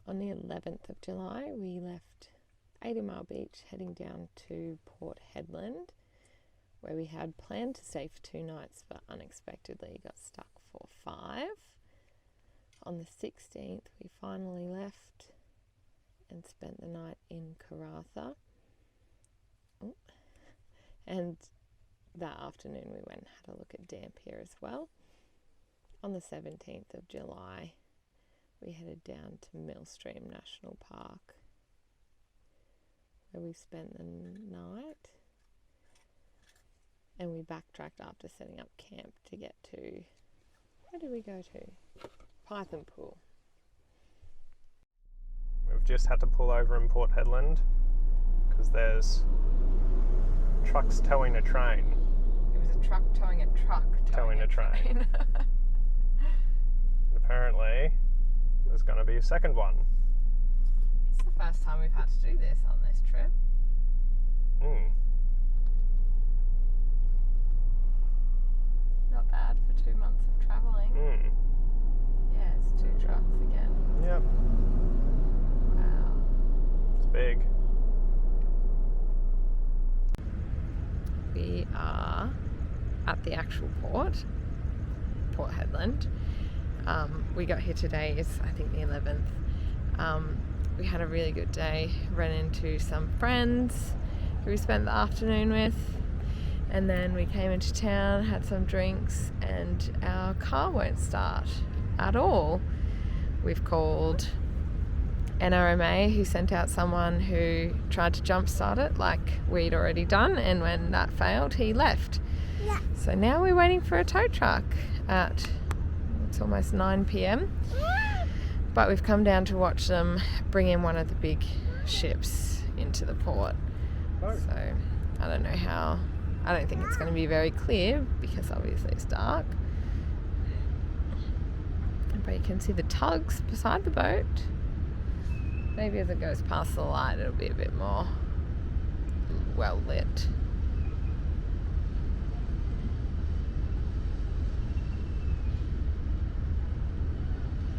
on the 11th of July, we left 80 Mile Beach heading down to Port Hedland, where we had planned to stay for 2 nights, but unexpectedly got stuck for 5. On the 16th, we finally left and spent the night in Karratha. And that afternoon we went and had a look at Dampier as well. On the 17th of July, we headed down to Millstream National Park, where we spent the night. And we backtracked after setting up camp to get to, where did we go to? Python Pool. We've just had to pull over in Port Hedland because there's trucks towing a train. It was a truck towing a truck Towing a train. And apparently there's going to be a second one. It's the first time we've had to do this on this trip. Not bad for 2 months of travelling. Yeah, it's 2 trucks again. Yep. Wow. It's big. We are at the actual Port Hedland. We got here today, it's I think the 11th. We had a really good day, ran into some friends who we spent the afternoon with, and then we came into town, had some drinks, and our car won't start at all. We've called NRMA, who sent out someone who tried to jumpstart it like we'd already done, and when that failed, he left. Yeah. So now we're waiting for a tow truck at, it's almost 9 p.m. But we've come down to watch them bring in one of the big ships into the port. So I don't know how, I don't think it's going to be very clear because obviously it's dark. But you can see the tugs beside the boat. Maybe as it goes past the light, it'll be a bit more well lit.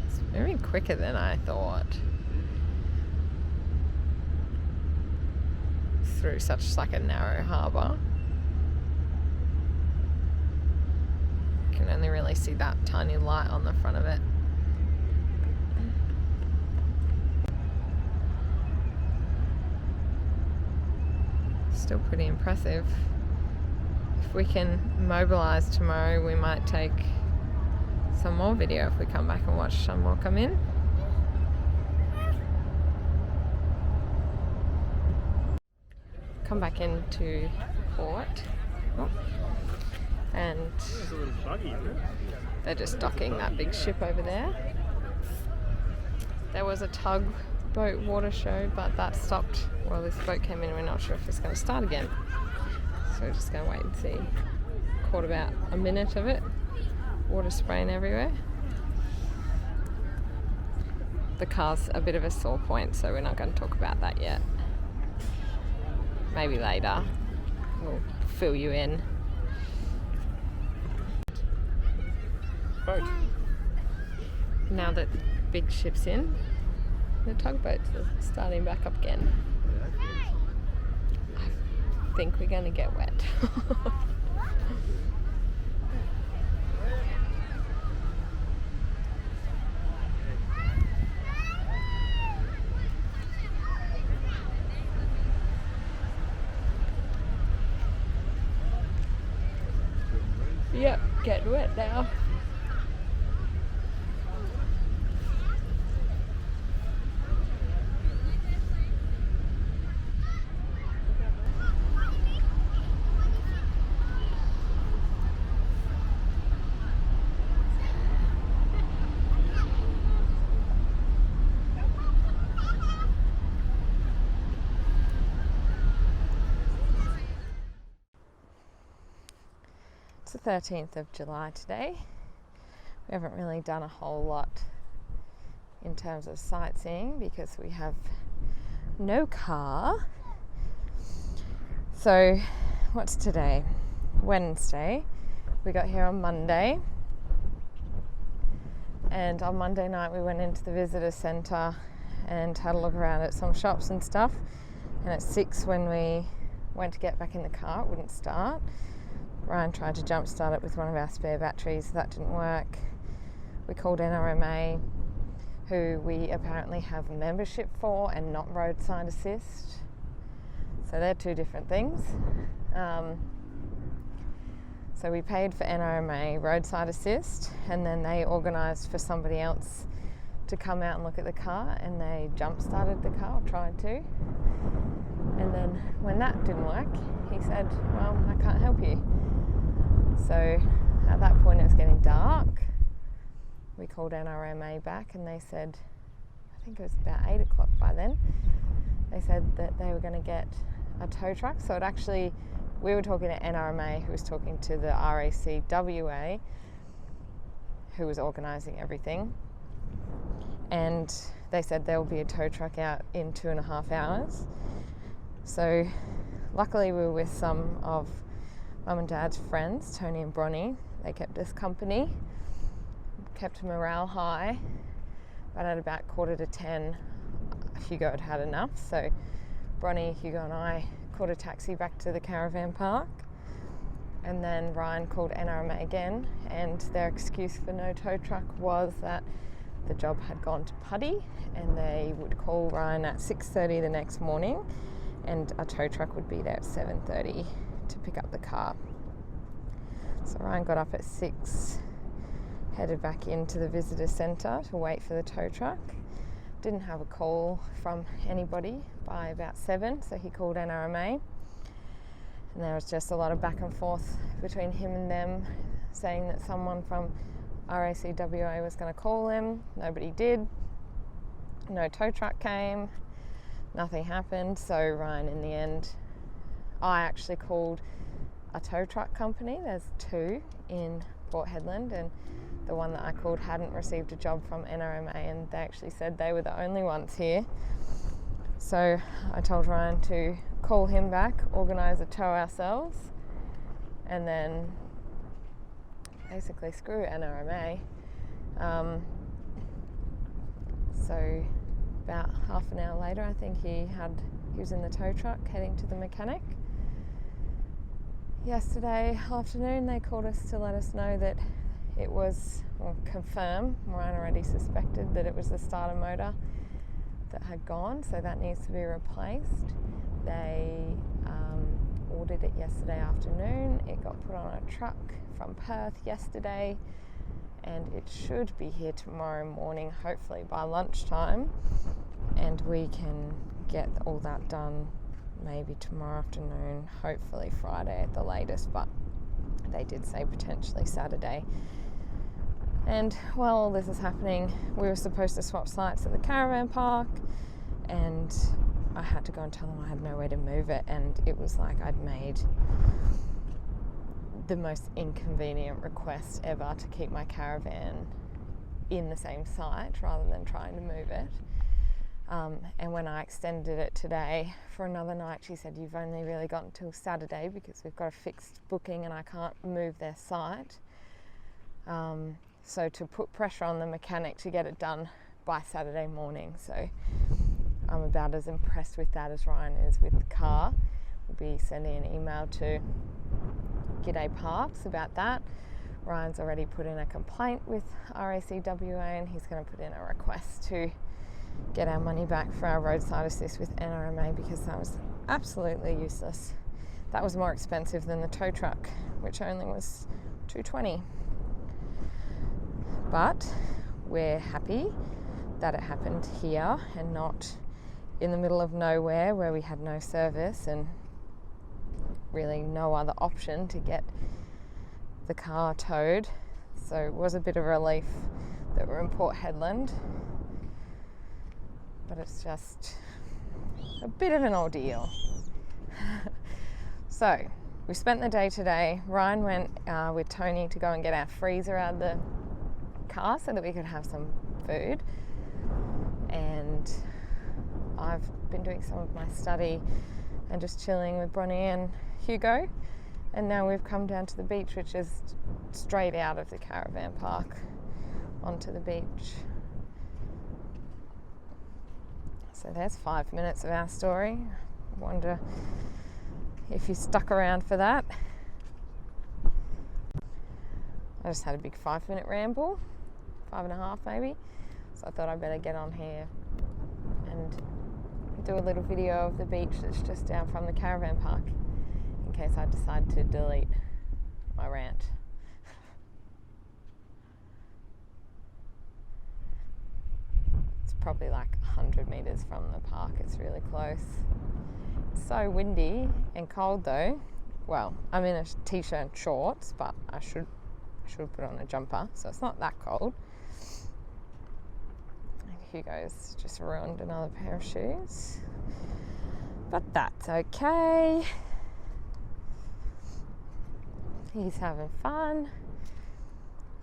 It's very quicker than I thought. Through such like a narrow harbour. You can only really see that tiny light on the front of it. Still pretty impressive. If we can mobilise tomorrow, we might take some more video if we come back and watch some more come in. Come back into port. And It's a little buggy, isn't it? they're just docking that big ship over there. There was a tugboat water show, but that stopped while this boat came in. We're not sure if it's going to start again. So we're just going to wait and see. Caught about a minute of it. Water spraying everywhere. The car's a bit of a sore point, so we're not going to talk about that yet. Maybe later. We'll fill you in. Boat. Now that the big ship's in, the tugboats are starting back up again. I think we're going to get wet. Yep, getting wet now. It's the 13th of July today. We haven't really done a whole lot in terms of sightseeing because we have no car. So what's today? Wednesday. We got here on Monday, and on Monday night we went into the visitor centre and had a look around at some shops and stuff. And at 6, when we went to get back in the car, it wouldn't start. Ryan tried to jump start it with one of our spare batteries. That didn't work. We called NRMA, who we apparently have membership for and not roadside assist. So they're two different things. So we paid for NRMA roadside assist, and then they organised for somebody else to come out and look at the car, and they jump started the car, or tried to. And then when that didn't work, he said, well, I can't help you. So at that point it was getting dark. We called NRMA back and they said, I think it was about 8 o'clock by then, they said that they were going to get a tow truck. So it actually, we were talking to NRMA, who was talking to the RACWA, who was organising everything. And they said there will be a tow truck out in 2.5 hours. So luckily we were with some of Mum and Dad's friends, Tony and Bronnie. They kept us company, kept morale high. But at about 9:45, Hugo had had enough. So Bronnie, Hugo and I called a taxi back to the caravan park. And then Ryan called NRMA again, and their excuse for no tow truck was that the job had gone to putty, and they would call Ryan at 6:30 the next morning, and a tow truck would be there at 7:30 to pick up the car. So Ryan got up at 6, headed back into the visitor centre to wait for the tow truck. Didn't have a call from anybody by about 7, so he called NRMA. And there was just a lot of back and forth between him and them, saying that someone from RACWA was going to call him. Nobody did. No tow truck came. Nothing happened. So Ryan, in the end, I actually called a tow truck company. There's 2 in Port Hedland, and the one that I called hadn't received a job from NRMA, and they actually said they were the only ones here. So I told Ryan to call him back, organise a tow ourselves, and then basically screw NRMA. So about half an hour later, I think he was in the tow truck heading to the mechanic. Yesterday afternoon they called us to let us know that it was, or confirm, Ryan already suspected that it was the starter motor that had gone, so that needs to be replaced. They ordered it yesterday afternoon. It got put on a truck from Perth yesterday, and it should be here tomorrow morning, hopefully by lunchtime, and we can get all that done maybe tomorrow afternoon, hopefully Friday at the latest, but they did say potentially Saturday. And while all this is happening, we were supposed to swap sites at the caravan park, and I had to go and tell them I had nowhere to move it, and it was like I'd made the most inconvenient request ever to keep my caravan in the same site rather than trying to move it. And when I extended it today for another night, she said, you've only really got until Saturday because we've got a fixed booking and I can't move their site. So to put pressure on the mechanic to get it done by Saturday morning. So I'm about as impressed with that as Ryan is with the car. We'll be sending an email to G'day Parks about that. Ryan's already put in a complaint with RACWA, and he's going to put in a request to get our money back for our roadside assist with NRMA, because that was absolutely useless. That was more expensive than the tow truck, which only was $220. But we're happy that it happened here and not in the middle of nowhere where we had no service and really no other option to get the car towed. So it was a bit of a relief that we're in Port Hedland, but it's just a bit of an ordeal. So we spent the day today. Ryan went with Tony to go and get our freezer out of the car so that we could have some food, and I've been doing some of my study and just chilling with Bronnie and Hugo, and now we've come down to the beach, which is straight out of the caravan park onto the beach. So there's 5 minutes of our story. I wonder if you stuck around for that. I just had a big 5-minute ramble, 5.5 maybe. So I thought I'd better get on here and do a little video of the beach that's just down from the caravan park in case I decide to delete my rant. It's probably like 100 metres from the park. It's really close. It's so windy and cold though. Well, I'm in a t-shirt and shorts, but I should put on a jumper, so it's not that cold. Hugo's just ruined another pair of shoes, but that's okay. He's having fun.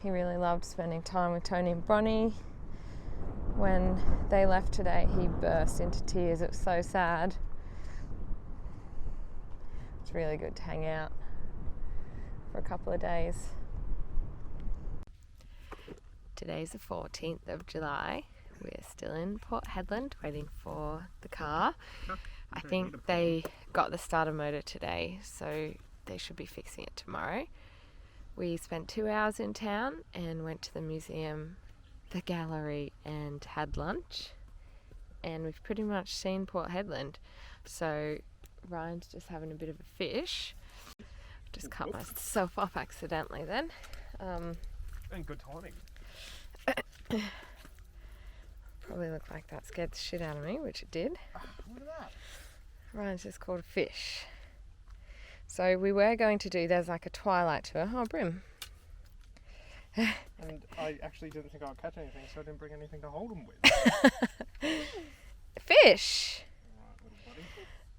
He really loved spending time with Tony and Bronnie. When they left today, he burst into tears. It was so sad. It's really good to hang out for a couple of days. Today's the 14th of July. We're still in Port Hedland waiting for the car. I think they got the starter motor today, so they should be fixing it tomorrow. We spent 2 hours in town and went to the museum, the gallery, and had lunch. And we've pretty much seen Port Hedland. So Ryan's just having a bit of a fish. Just cut myself off accidentally then. And good timing. Probably looked like that scared the shit out of me, which it did. Look at that. Ryan's just caught a fish. So we were going to do, there's like a twilight tour. Oh, Brim. And I actually didn't think I'd catch anything, so I didn't bring anything to hold them with. Fish! Alright, little buddy.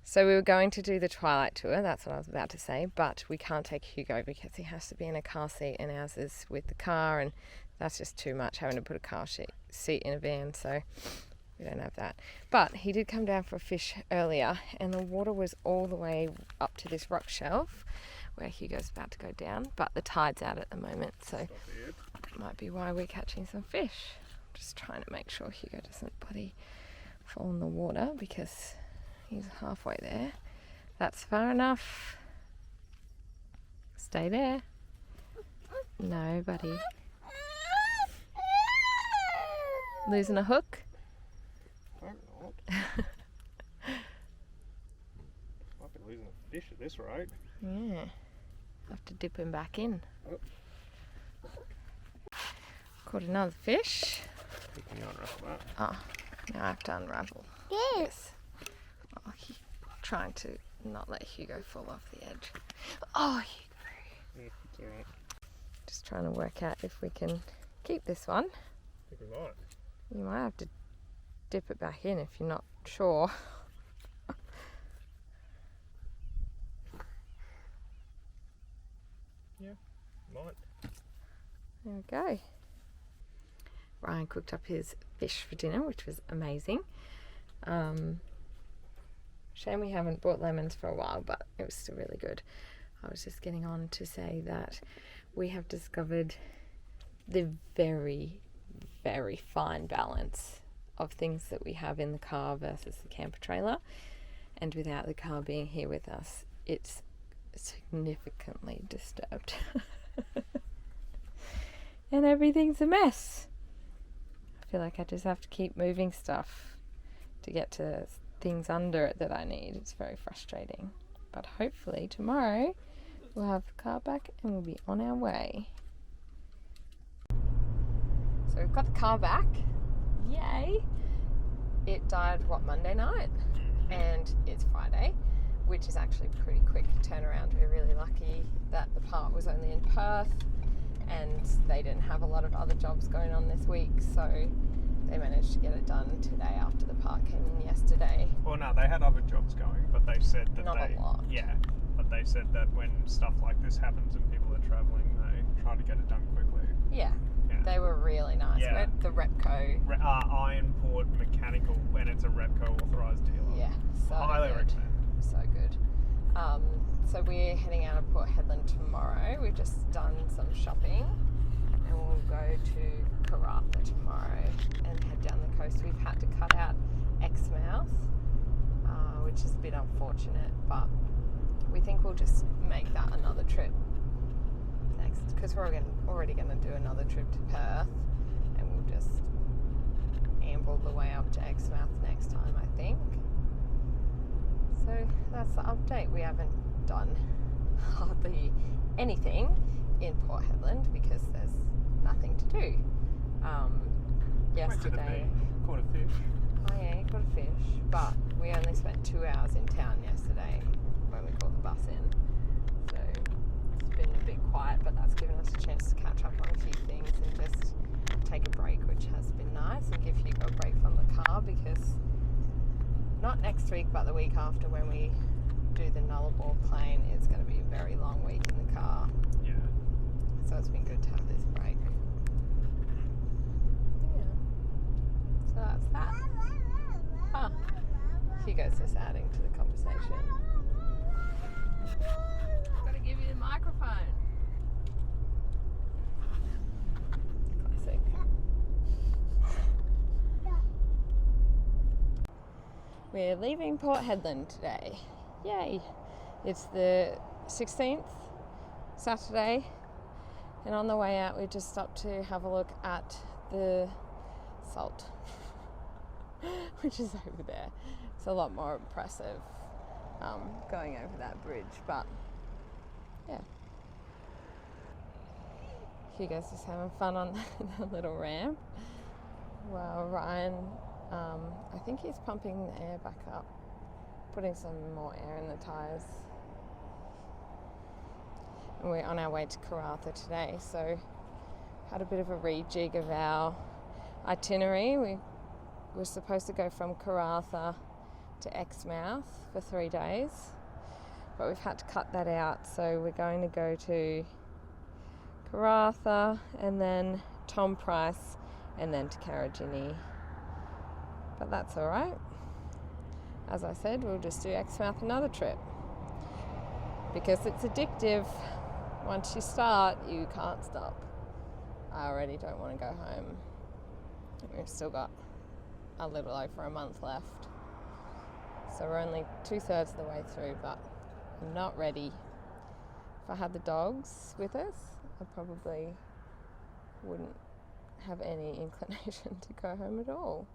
So we were going to do the twilight tour, that's what I was about to say, but we can't take Hugo because he has to be in a car seat and ours is with the car, and that's just too much having to put a car seat in a van, so we don't have that. But he did come down for a fish earlier and the water was all the way up to this rock shelf where Hugo's about to go down, but the tide's out at the moment, so that might be why we're catching some fish. Just trying to make sure Hugo doesn't bloody fall in the water because he's halfway there. That's far enough. Stay there. No, buddy. Losing a hook? Hope not. Might be losing a fish at this rate. Yeah. Have to dip him back in. Oh. Caught another fish. You can unravel that. Oh, now I have to unravel. Yes. Oh, trying to not let Hugo fall off the edge. Oh, Hugo. Yeah, it's alright. Just trying to work out if we can keep this one. I think we might. You might have to dip it back in if you're not sure. Yeah, might. There we go. Ryan cooked up his fish for dinner, which was amazing. Shame we haven't bought lemons for a while, but it was still really good. I was just getting on to say that we have discovered the very, very fine balance of things that we have in the car versus the camper trailer, and without the car being here with us, it's significantly disturbed. And everything's a mess. I feel like I just have to keep moving stuff to get to things under it that I need. It's very frustrating, but hopefully tomorrow we'll have the car back and we'll be on our way. So we've got the car back. Yay! It died, Monday night? And it's Friday, which is actually a pretty quick turnaround. We're really lucky that the part was only in Perth and they didn't have a lot of other jobs going on this week, so they managed to get it done today after the part came in yesterday. Well, no, they had other jobs going, but they said that Not a lot. Yeah, but they said that when stuff like this happens and people are travelling, they try to get it done quickly. Yeah. They were really nice. Yeah. We're at the Repco. Ironport Mechanical, and it's a Repco authorised dealer. Yeah, so highly good. recommend. So good. So we're heading out of Port Hedland tomorrow. We've just done some shopping and we'll go to Karratha tomorrow and head down the coast. We've had to cut out Exmouth, which is a bit unfortunate, but we think we'll just make that another trip next, because we're already going to do another trip to Perth, and we'll just amble the way up to Exmouth next time, I think. So that's the update. We haven't done hardly anything in Port Hedland because there's nothing to do. Yesterday, caught a fish. oh yeah, caught a fish, but we only spent 2 hours in town yesterday when we called the bus in. So it's been a bit quiet, but that's given us a chance to catch up on a few things and just take a break, which has been nice, and give Hugo a break from the car, because not next week but the week after, when we do the Nullarbor plane, it's going to be a very long week in the car. Yeah. So it's been good to have this break. Yeah. So that's that. Ah, Hugo's just adding to the conversation. Got to give you the microphone. Classic. We're leaving Port Hedland today. Yay! It's the 16th, Saturday, and on the way out we just stopped to have a look at the salt, which is over there. It's a lot more impressive going over that bridge, but yeah. Hugo's just having fun on the little ramp, while Ryan, I think he's pumping the air back up, putting some more air in the tyres. And we're on our way to Karratha today, so had a bit of a rejig of our itinerary. We were supposed to go from Karratha to Exmouth for 3 days, but we've had to cut that out, so we're going to go to Karratha and then Tom Price and then to Karijini. But that's alright. As I said, we'll just do Exmouth another trip, because it's addictive. Once you start, you can't stop. I already don't want to go home. We've still got a little over a month left. So we're only 2/3 of the way through, but I'm not ready. If I had the dogs with us, I probably wouldn't have any inclination to go home at all.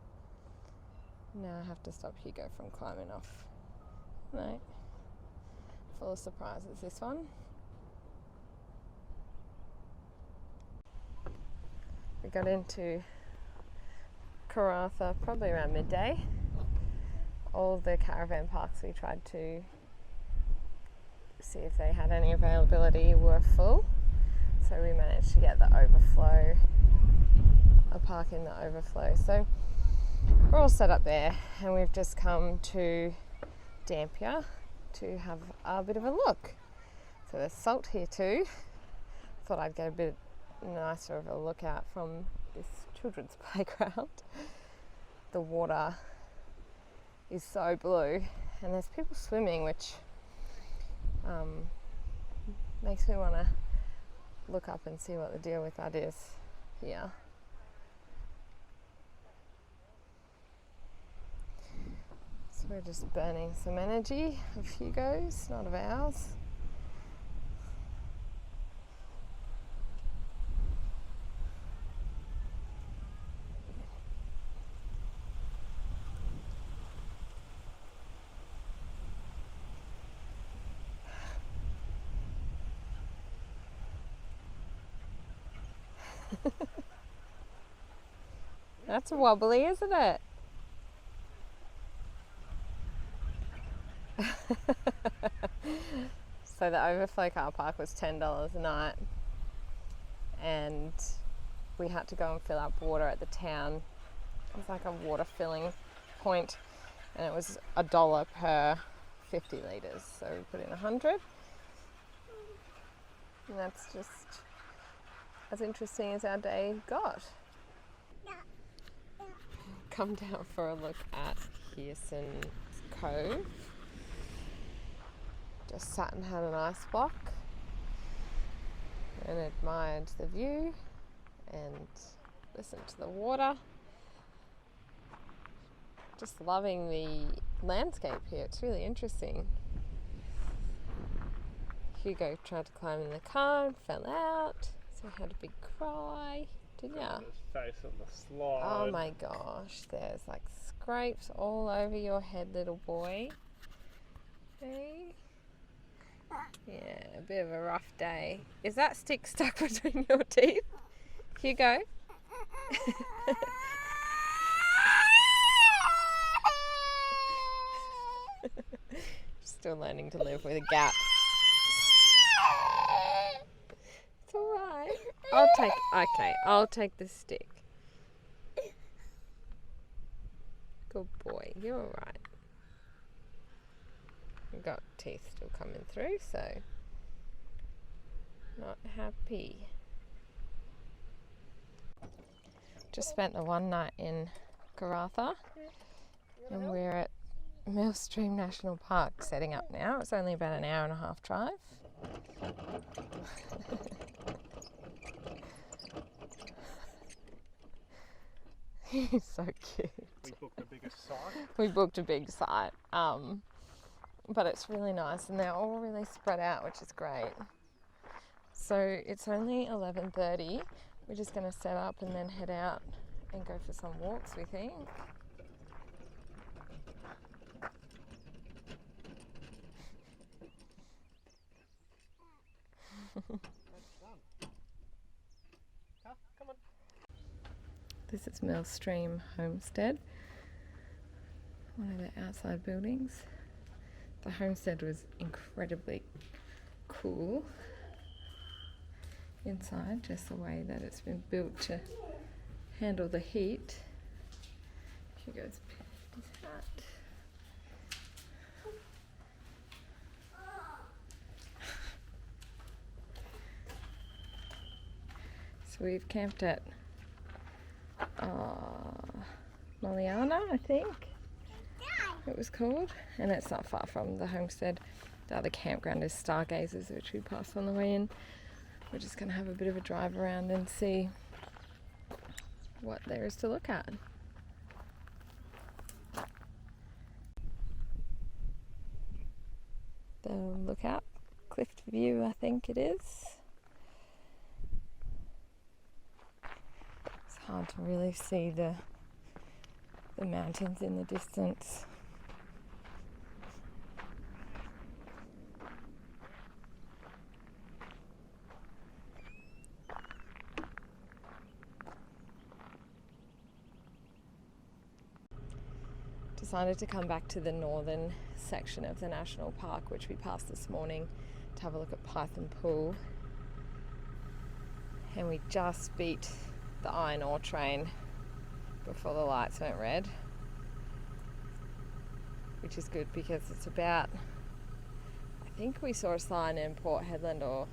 Now I have to stop Hugo from climbing off. No. Full of surprises, this one. We got into Karratha probably around midday. All the caravan parks we tried to see if they had any availability were full. So we managed to get the overflow, a park in the overflow. So we're all set up there, and we've just come to Dampier to have a bit of a look. So there's salt here too. Thought I'd get a bit nicer of a look out from this children's playground. The water is so blue, and there's people swimming, which makes me want to look up and see what the deal with that is here. So we're just burning some energy of Hugo's, not of ours. That's wobbly, isn't it? So the overflow car park was $10 a night, and we had to go and fill up water at the town. It was like a water filling point, and it was $1 per 50 litres, so we put in 100, and that's just as interesting as our day got. Come down for a look at Pearson Cove. Just sat and had an ice block and admired the view and listen to the water. Just loving the landscape here. It's really interesting. Hugo tried to climb in the car and fell out, so he had a big cry, didn't ya? His face on the slide. Oh my gosh, there's like scrapes all over your head, little boy. Hey? Yeah, a bit of a rough day. Is that stick stuck between your teeth? Hugo? Still learning to live with a gap. It's alright. I'll take the stick. Good boy, you're alright. You've got teeth still coming through, so not happy. Just spent the one night in Karratha, and we're at Millstream National Park setting up now. It's only about an hour and a half drive. He's so cute. We booked the biggest site. We booked a big site, but it's really nice and they're all really spread out, which is great. So it's only 11:30. We're just going to set up and then head out and go for some walks, we think. Come on. This is Millstream Homestead, one of the outside buildings. The homestead was incredibly cool inside, just the way that it's been built to handle the heat. Here goes his hat. So we've camped at Maliana, I think it was called, and it's not far from the homestead. The other campground is Stargazers, which we passed on the way in. We're just going to have a bit of a drive around and see what there is to look at. The lookout, cliff view, I think it is. It's hard to really see the mountains in the distance. Decided to come back to the northern section of the national park, which we passed this morning, to have a look at Python Pool. And we just beat the iron ore train before the lights went red, which is good because it's about, I think we saw a sign in Port Hedland or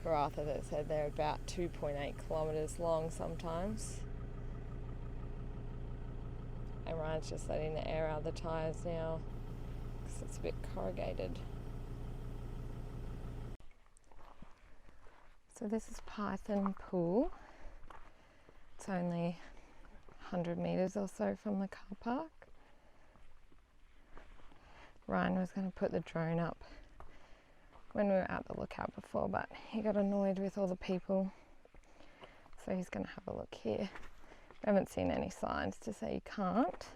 Karratha that said they're about 2.8 kilometres long sometimes. And Ryan's just letting the air out of the tyres now because it's a bit corrugated. So this is Python Pool. It's only 100 metres or so from the car park. Ryan was going to put the drone up when we were at the lookout before, but he got annoyed with all the people, so he's going to have a look here. I haven't seen any signs to say you can't,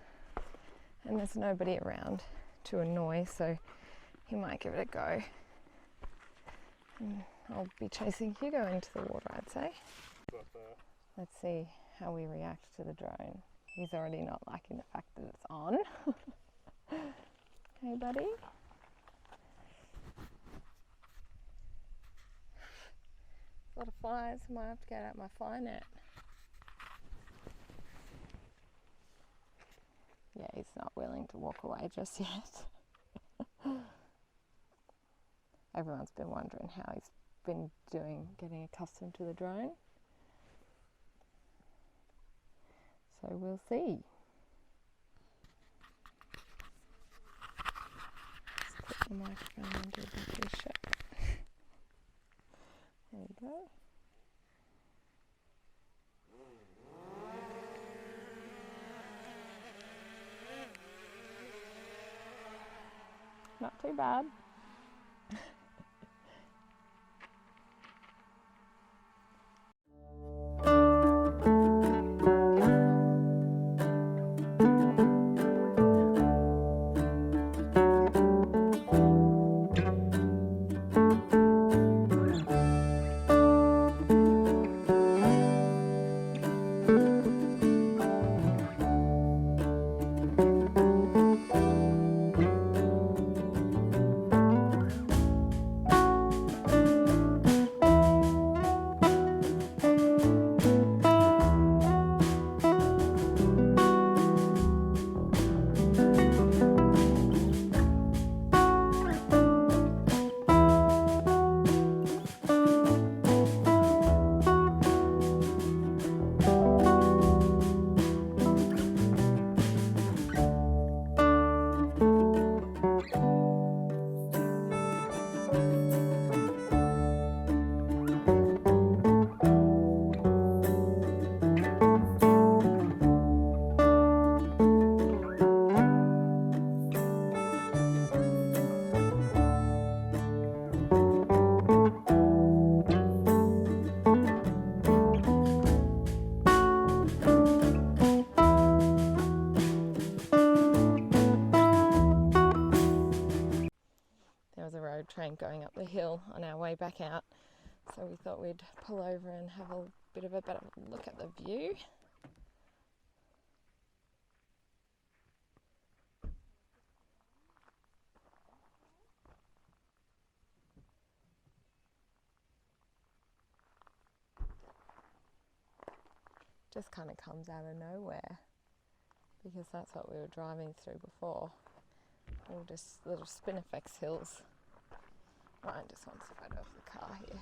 and there's nobody around to annoy, so he might give it a go. And I'll be chasing Hugo into the water, I'd say. Let's see how we react to the drone. He's already not liking the fact that it's on. Hey buddy. A lot of flies, I might have to get out my fly net. Yeah, he's not willing to walk away just yet. Everyone's been wondering how he's been doing, getting accustomed to the drone. So we'll see. Let's put the microphone under the battery shot. There you go. not too bad. There was a road train going up the hill on our way back out, so we thought we'd pull over and have a bit of a better look at the view. Just kind of comes out of nowhere, because that's what we were driving through before. All just little spinifex hills. Ryan just wants a photo of the car here.